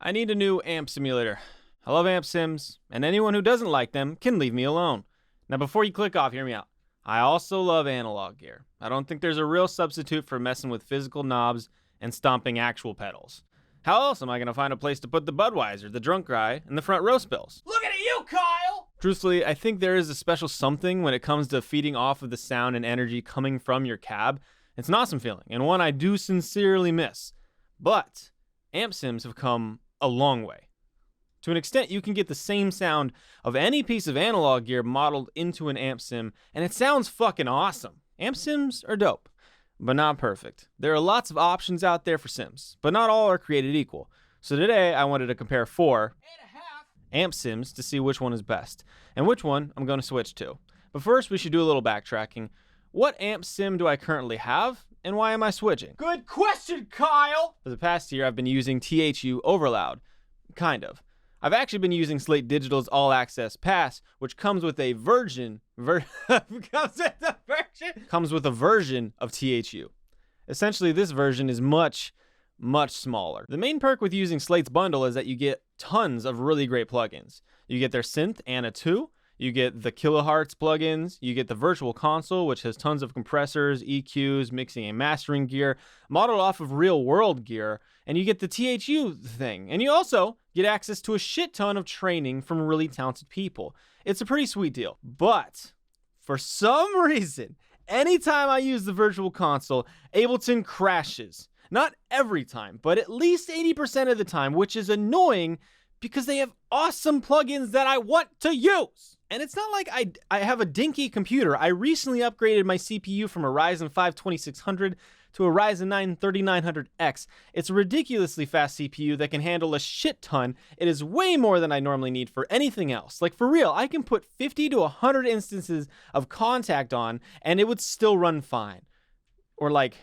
I need a new amp simulator. I love amp sims, and anyone who doesn't like them can leave me alone. Now before you click off, hear me out. I also love analog gear. I don't think there's a real substitute for messing with physical knobs and stomping actual pedals. How else am I going to find a place to put the Budweiser, the drunk guy, and the front row spills? Looking at you, Kyle! Truthfully, I think there is a special something when it comes to feeding off of the sound and energy coming from your cab. It's an awesome feeling, and one I do sincerely miss. But amp sims have come a long way. To an extent, you can get the same sound of any piece of analog gear modeled into an amp sim, and it sounds fucking awesome. Amp sims are dope, but not perfect. There are lots of options out there for sims, but not all are created equal. So today, I wanted to compare 4 amp sims to see which one is best, and which one I'm going to switch to. But first, we should do a little backtracking. What amp sim do I currently have, and why am I switching? Good question, Kyle! For the past year, I've been using THU overloud. Kind of. I've actually been using Slate Digital's All Access Pass, which comes with a version of THU. Essentially, this version is much smaller. The main perk with using Slate's bundle is that you get tons of really great plugins. You get their synth Anna 2, you get the kilohertz plugins, you get the virtual console, which has tons of compressors, EQs, mixing and mastering gear, modeled off of real world gear, and you get the THU thing. And you also get access to a shit ton of training from really talented people. It's a pretty sweet deal. But for some reason, anytime I use the virtual console, Ableton crashes. Not every time, but at least 80% of the time, which is annoying because they have awesome plugins that I want to use. And it's not like I have a dinky computer. I recently upgraded my CPU from a Ryzen 5 2600 to a Ryzen 9 3900X. It's a ridiculously fast CPU that can handle a shit ton. It is way more than I normally need for anything else. Like for real, I can put 50 to 100 instances of Contact on and it would still run fine. Or like,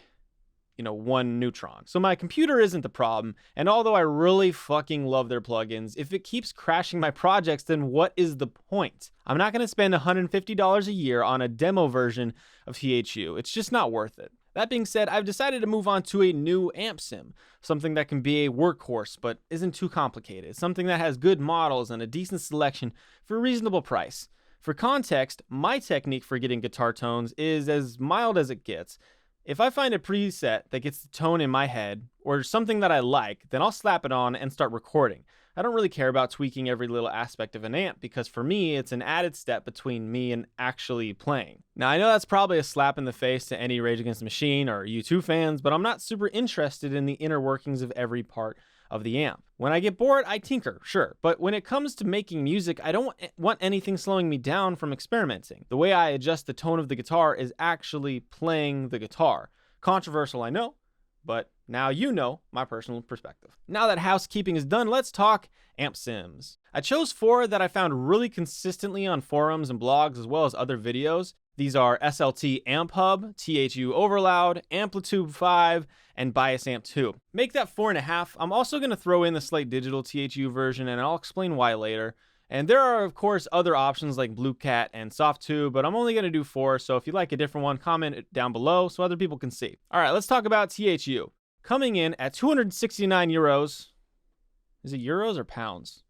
you know, one neutron. So my computer isn't the problem, and although I really fucking love their plugins, if it keeps crashing my projects, then what is the point? I'm not going to spend $150 a year on a demo version of THU. It's just not worth it. That being said, I've decided to move on to a new amp sim, something that can be a workhorse but isn't too complicated, something that has good models and a decent selection for a reasonable price. For context, my technique for getting guitar tones is as mild as it gets. If I find a preset that gets the tone in my head, or something that I like, then I'll slap it on and start recording. I don't really care about tweaking every little aspect of an amp, because for me, it's an added step between me and actually playing. Now, I know that's probably a slap in the face to any Rage Against the Machine or U2 fans, but I'm not super interested in the inner workings of every part of the amp. When I get bored, I tinker, sure, but when it comes to making music, I don't want anything slowing me down from experimenting. The way I adjust the tone of the guitar is actually playing the guitar. Controversial, I know, but now you know my personal perspective. Now that housekeeping is done, let's talk amp sims. I chose 4 that I found really consistently on forums and blogs as well as other videos. These are SLT Amphub, THU Overloud, Amplitube 5, and Bias Amp 2. Make that 4.5. I'm also going to throw in the Slate Digital THU version, and I'll explain why later. And there are, of course, other options like Blue Cat and Soft2, but I'm only going to do 4, so if you like a different one, comment it down below so other people can see. All right, let's talk about THU. Coming in at 269 euros. Is it euros or pounds?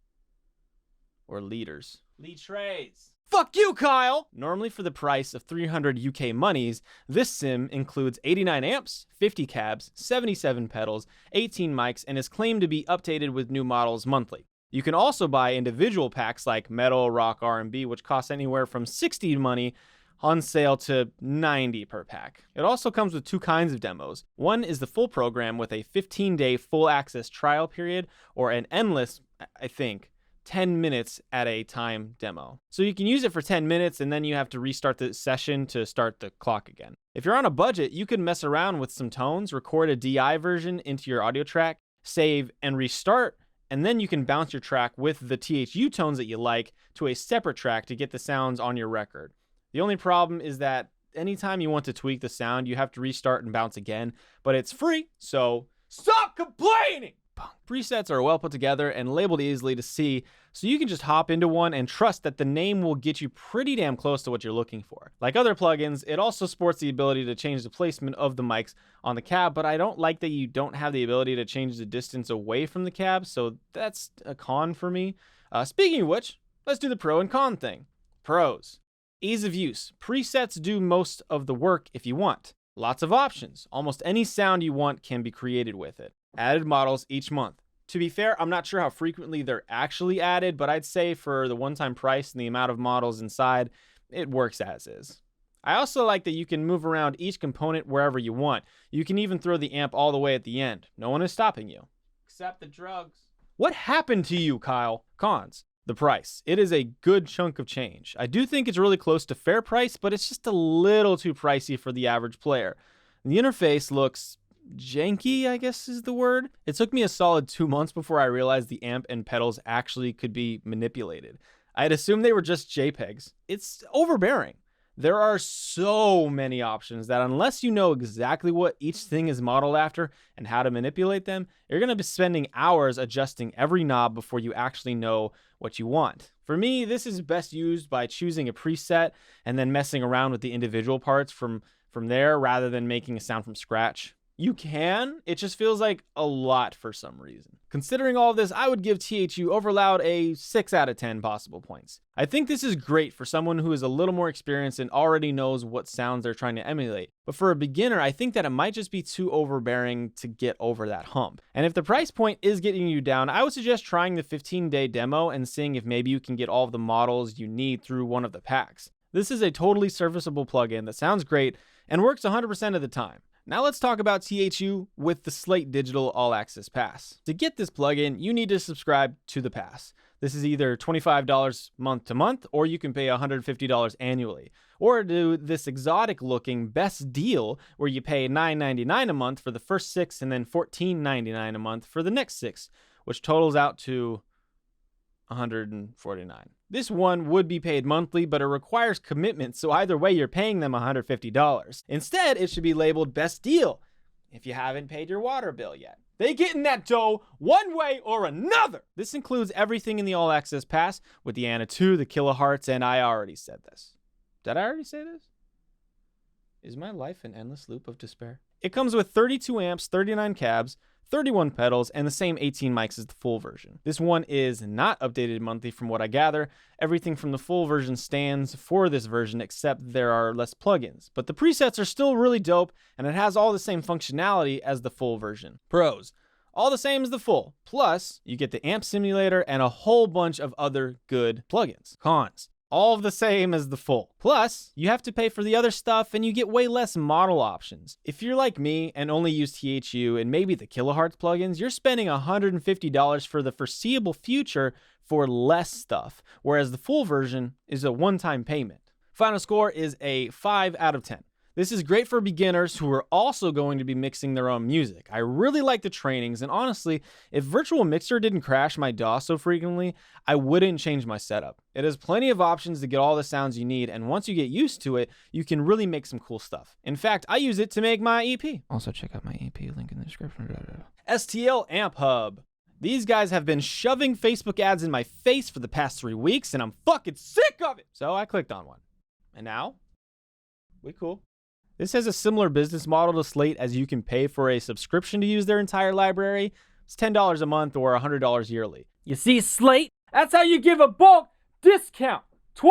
Or liters? Litres. Fuck you, Kyle! Normally for the price of 300 UK monies, this sim includes 89 amps, 50 cabs, 77 pedals, 18 mics, and is claimed to be updated with new models monthly. You can also buy individual packs like metal, rock, R&B, which cost anywhere from 60 money on sale to 90 per pack. It also comes with 2 kinds of demos. One is the full program with a 15-day full access trial period, or an endless, I think, 10 minutes at a time demo. So you can use it for 10 minutes and then you have to restart the session to start the clock again. If you're on a budget, you can mess around with some tones, record a DI version into your audio track, save and restart, and then you can bounce your track with the THU tones that you like to a separate track to get the sounds on your record. The only problem is that anytime you want to tweak the sound, you have to restart and bounce again, but it's free, so stop complaining! Presets are well put together and labeled easily to see, so you can just hop into one and trust that the name will get you pretty damn close to what you're looking for. Like other plugins, it also sports the ability to change the placement of the mics on the cab, but I don't like that you don't have the ability to change the distance away from the cab, so that's a con for me. Speaking of which, let's do the pro and con thing. Pros. Ease of use. Presets do most of the work if you want. Lots of options. Almost any sound you want can be created with it. Added models each month. To be fair, I'm not sure how frequently they're actually added, but I'd say for the one-time price and the amount of models inside, it works as is. I also like that you can move around each component wherever you want. You can even throw the amp all the way at the end. No one is stopping you. Except the drugs. What happened to you, Kyle? Cons. The price. It is a good chunk of change. I do think it's really close to fair price, but it's just a little too pricey for the average player. The interface looks janky, I guess is the word. It took me a solid 2 months before I realized the amp and pedals actually could be manipulated. I had assumed they were just JPEGs. It's overbearing. There are so many options that unless you know exactly what each thing is modeled after and how to manipulate them, you're going to be spending hours adjusting every knob before you actually know what you want. For me, this is best used by choosing a preset and then messing around with the individual parts from there rather than making a sound from scratch. You can, it just feels like a lot for some reason. Considering all of this, I would give THU Overloud a 6 out of 10 possible points. I think this is great for someone who is a little more experienced and already knows what sounds they're trying to emulate. But for a beginner, I think that it might just be too overbearing to get over that hump. And if the price point is getting you down, I would suggest trying the 15-day demo and seeing if maybe you can get all of the models you need through one of the packs. This is a totally serviceable plugin that sounds great and works 100% of the time. Now let's talk about THU with the Slate Digital All Access Pass. To get this plugin, you need to subscribe to the pass. This is either $25 month to month, or you can pay $150 annually. Or do this exotic looking best deal where you pay $9.99 a month for the first 6 and then $14.99 a month for the next 6, which totals out to $149. This one would be paid monthly, but it requires commitment, so either way you're paying them $150. Instead, it should be labeled best deal if you haven't paid your water bill yet. They getting that dough one way or another. This includes everything in the All Access Pass with the Anna 2, the kilohertz, and I already said this. Did I already say this? Is my life an endless loop of despair? It comes with 32 amps, 39 cabs, 31 pedals, and the same 18 mics as the full version. This one is not updated monthly from what I gather. Everything from the full version stands for this version except there are less plugins. But the presets are still really dope, and it has all the same functionality as the full version. Pros. All the same as the full. Plus, you get the amp simulator and a whole bunch of other good plugins. Cons. All the same as the full. Plus, you have to pay for the other stuff and you get way less model options. If you're like me and only use THU and maybe the kilohertz plugins, you're spending $150 for the foreseeable future for less stuff, whereas the full version is a one-time payment. Final score is a 5 out of 10. This is great for beginners who are also going to be mixing their own music. I really like the trainings, and honestly, if Virtual Mixer didn't crash my DAW so frequently, I wouldn't change my setup. It has plenty of options to get all the sounds you need, and once you get used to it, you can really make some cool stuff. In fact, I use it to make my EP. Also check out my EP, link in the description. STL Amphub. These guys have been shoving Facebook ads in my face for the past 3 weeks, and I'm fucking sick of it! So I clicked on one. And now, we cool. This has a similar business model to Slate, as you can pay for a subscription to use their entire library. It's $10 a month or $100 yearly. You see, Slate? That's how you give a bulk discount. $20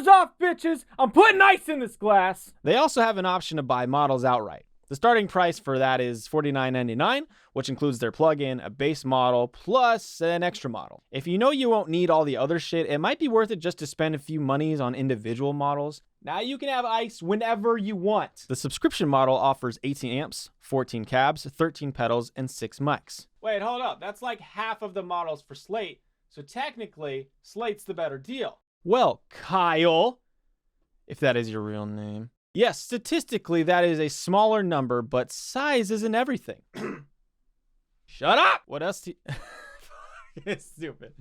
off, bitches. I'm putting ice in this glass. They also have an option to buy models outright. The starting price for that is $49.99, which includes their plugin, a base model, plus an extra model. If you know you won't need all the other shit, it might be worth it just to spend a few monies on individual models. Now you can have ice whenever you want. The subscription model offers 18 amps, 14 cabs, 13 pedals, and 6 mics. Wait, hold up. That's like half of the models for Slate. So technically, Slate's the better deal. Well, Kyle, if that is your real name. Yes, statistically, that is a smaller number, but size isn't everything. Shut up! What it's stupid.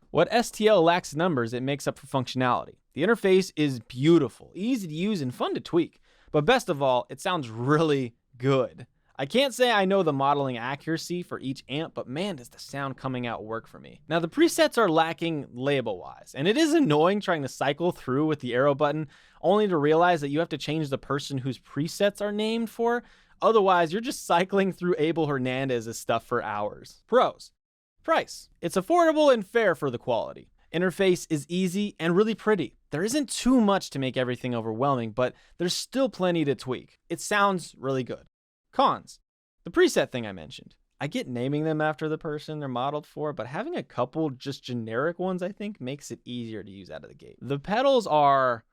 What STL lacks numbers, it makes up for functionality. The interface is beautiful, easy to use, and fun to tweak. But best of all, it sounds really good. I can't say I know the modeling accuracy for each amp, but man, does the sound coming out work for me. Now the presets are lacking label-wise, and it is annoying trying to cycle through with the arrow button, only to realize that you have to change the person whose presets are named for. Otherwise, you're just cycling through Abel Hernandez's stuff for hours. Pros. Price. It's affordable and fair for the quality. Interface is easy and really pretty. There isn't too much to make everything overwhelming, but there's still plenty to tweak. It sounds really good. Cons. The preset thing I mentioned. I get naming them after the person they're modeled for, but having a couple just generic ones, I think, makes it easier to use out of the gate. The pedals are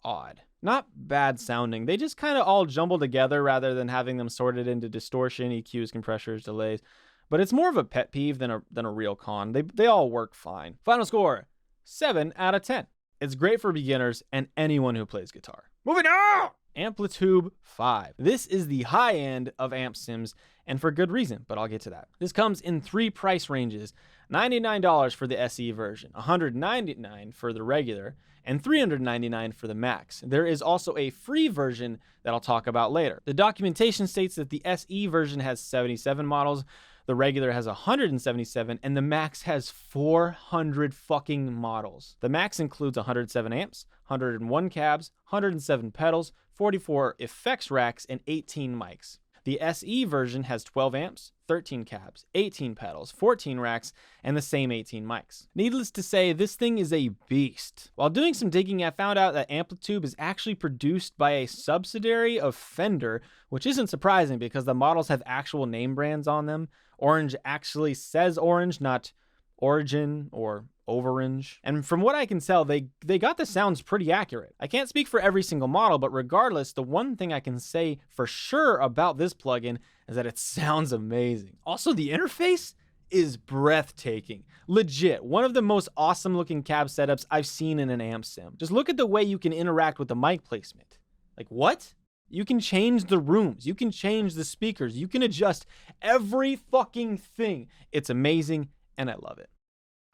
odd. Not bad sounding. They just kind of all jumble together rather than having them sorted into distortion, EQs, compressors, delays. But it's more of a pet peeve than a real con. They all work fine. Final score, 7 out of 10. It's great for beginners and anyone who plays guitar. Moving on! Amplitube 5. This is the high end of amp sims, and for good reason, but I'll get to that. This comes in 3 price ranges: $99 for the SE version, $199 for the regular, and $399 for the max. There is also a free version that I'll talk about later. The documentation states that the SE version has 77 models, the regular has 177, and the max has 400 fucking models. The max includes 107 amps, 101 cabs, 107 pedals, 44 effects racks, and 18 mics. The SE version has 12 amps, 13 cabs, 18 pedals, 14 racks, and the same 18 mics. Needless to say, this thing is a beast. While doing some digging, I found out that Amplitube is actually produced by a subsidiary of Fender, which isn't surprising because the models have actual name brands on them. Orange actually says orange, not origin or overange. And from what I can tell, they got the sounds pretty accurate. I can't speak for every single model, but regardless, the one thing I can say for sure about this plugin is that it sounds amazing. Also, the interface is breathtaking. Legit, one of the most awesome looking cab setups I've seen in an amp sim. Just look at the way you can interact with the mic placement. Like, what? You can change the rooms, you can change the speakers, you can adjust every fucking thing. It's amazing, and I love it.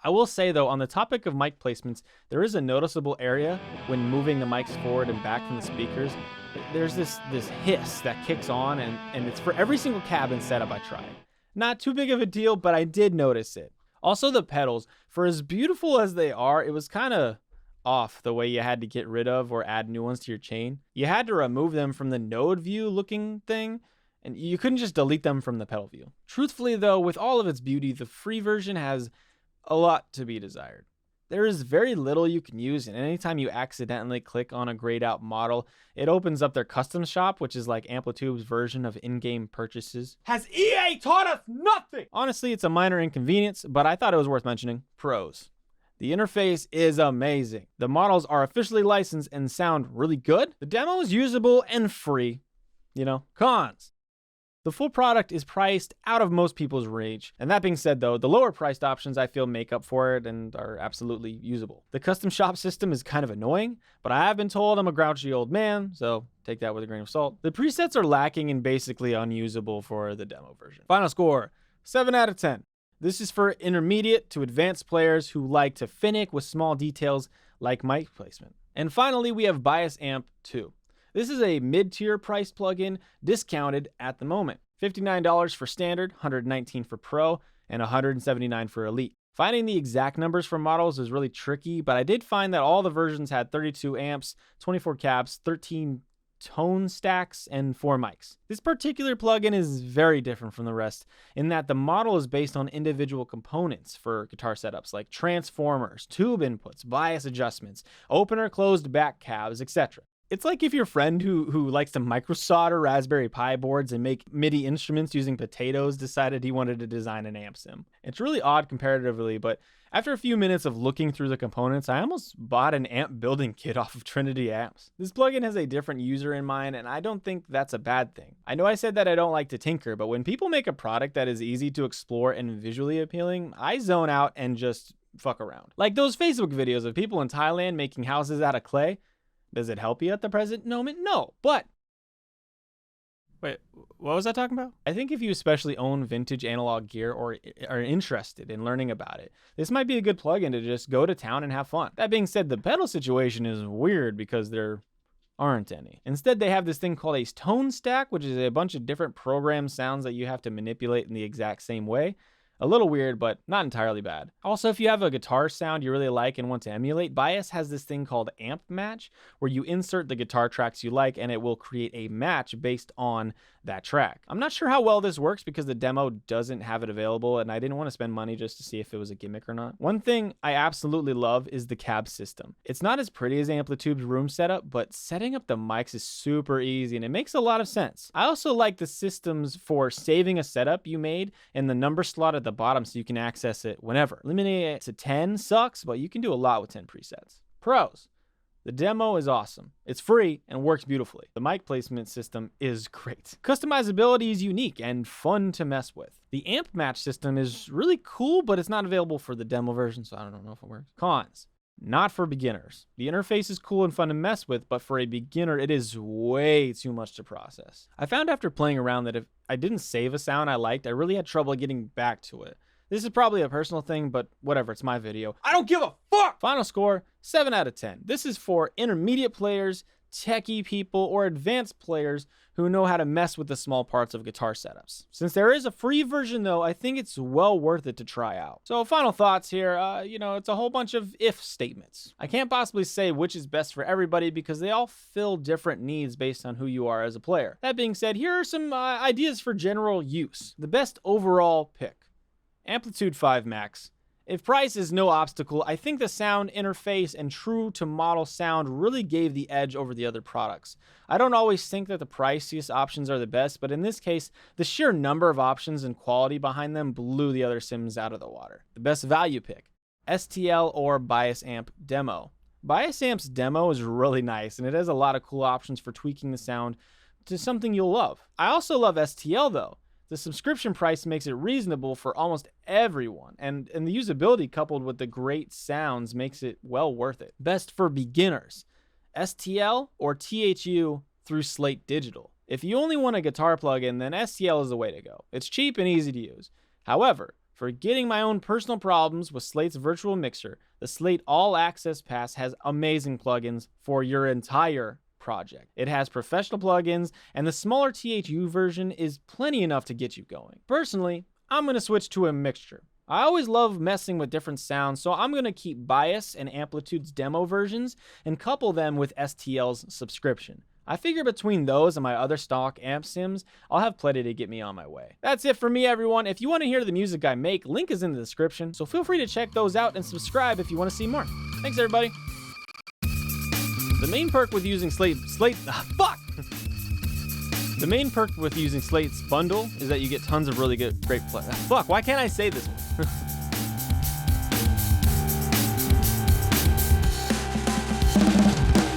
I will say though, on the topic of mic placements, there is a noticeable area when moving the mics forward and back from the speakers. There's this hiss that kicks on, and it's for every single cab and setup I tried. Not too big of a deal, but I did notice it. Also the pedals, for as beautiful as they are, it was kind of off the way you had to get rid of or add new ones to your chain. You had to remove them from the node view looking thing, and you couldn't just delete them from the pedal view. Truthfully though, with all of its beauty, the free version has a lot to be desired. There is very little you can use, and anytime you accidentally click on a grayed out model, it opens up their custom shop, which is like Amplitube's version of in-game purchases. Has EA taught us nothing? Honestly, it's a minor inconvenience, but I thought it was worth mentioning. Pros. The interface is amazing. The models are officially licensed and sound really good. The demo is usable and free. Cons. The full product is priced out of most people's range. And that being said though, the lower priced options I feel make up for it and are absolutely usable. The custom shop system is kind of annoying, but I have been told I'm a grouchy old man, so take that with a grain of salt. The presets are lacking and basically unusable for the demo version. Final score, 7 out of 10. This is for intermediate to advanced players who like to finick with small details like mic placement. And finally, we have Bias Amp 2. This is a mid-tier priced plugin discounted at the moment. $59 for standard, $119 for pro, and $179 for elite. Finding the exact numbers for models is really tricky, but I did find that all the versions had 32 amps, 24 cabs, 13 tone stacks, and 4 mics. This particular plugin is very different from the rest in that the model is based on individual components for guitar setups like transformers, tube inputs, bias adjustments, open or closed back cabs, etc. It's like if your friend who likes to microsolder Raspberry Pi boards and make MIDI instruments using potatoes decided he wanted to design an amp sim. It's really odd comparatively, but after a few minutes of looking through the components, I almost bought an amp building kit off of Trinity Amps. This plugin has a different user in mind, and I don't think that's a bad thing. I know I said that I don't like to tinker, but when people make a product that is easy to explore and visually appealing, I zone out and just fuck around. Like those Facebook videos of people in Thailand making houses out of clay. Does it help you at the present moment? No, but... Wait, what was I talking about? I think if you especially own vintage analog gear or are interested in learning about it, this might be a good plugin to just go to town and have fun. That being said, the pedal situation is weird because they're aren't any. Instead, they have this thing called a tone stack, which is a bunch of different program sounds that you have to manipulate in the exact same way. A little weird, but not entirely bad. Also, if you have a guitar sound you really like and want to emulate, Bias has this thing called Amp Match, where you insert the guitar tracks you like and it will create a match based on that track. I'm not sure how well this works because the demo doesn't have it available and I didn't want to spend money just to see if it was a gimmick or not. One thing I absolutely love is the cab system. It's not as pretty as Amplitube's room setup, but setting up the mics is super easy and it makes a lot of sense. I also like the systems for saving a setup you made in the number slot at the bottom so you can access it whenever. Limiting it to 10 sucks, but you can do a lot with 10 presets. Pros. The demo is awesome. It's free and works beautifully. The mic placement system is great. Customizability is unique and fun to mess with. The amp match system is really cool, but it's not available for the demo version, so I don't know if it works. Cons. Not for beginners. The interface is cool and fun to mess with, but for a beginner, it is way too much to process. I found after playing around that if I didn't save a sound I liked, I really had trouble getting back to it. This is probably a personal thing, but whatever, it's my video. I don't give a fuck! Final score, 7 out of 10. This is for intermediate players, techie people, or advanced players who know how to mess with the small parts of guitar setups. Since there is a free version though, I think it's well worth it to try out. So final thoughts here, it's a whole bunch of if statements. I can't possibly say which is best for everybody because they all fill different needs based on who you are as a player. That being said, here are some ideas for general use. The best overall pick. Amplitude 5 Max. If price is no obstacle, I think the sound interface and true to model sound really gave the edge over the other products. I don't always think that the priciest options are the best, but in this case, the sheer number of options and quality behind them blew the other sims out of the water. The best value pick. STL or Bias Amp Demo. Bias Amp's demo is really nice, and it has a lot of cool options for tweaking the sound to something you'll love. I also love STL though. The subscription price makes it reasonable for almost everyone, and the usability coupled with the great sounds makes it well worth it. Best for beginners, STL or THU through Slate Digital. If you only want a guitar plugin, then STL is the way to go. It's cheap and easy to use. However, for getting my own personal problems with Slate's virtual mixer, the Slate All Access Pass has amazing plugins for your entire project. It has professional plugins, and the smaller THU version is plenty enough to get you going. Personally, I'm going to switch to a mixture. I always love messing with different sounds, so I'm going to keep Bias and Amplitude's demo versions and couple them with STL's subscription. I figure between those and my other stock amp sims, I'll have plenty to get me on my way. That's it for me, everyone. If you want to hear the music I make, link is in the description, so feel free to check those out and subscribe if you want to see more. Thanks, everybody. The main perk with using The main perk with using Slate's bundle is that you get tons of really great play. Fuck, why can't I say this one?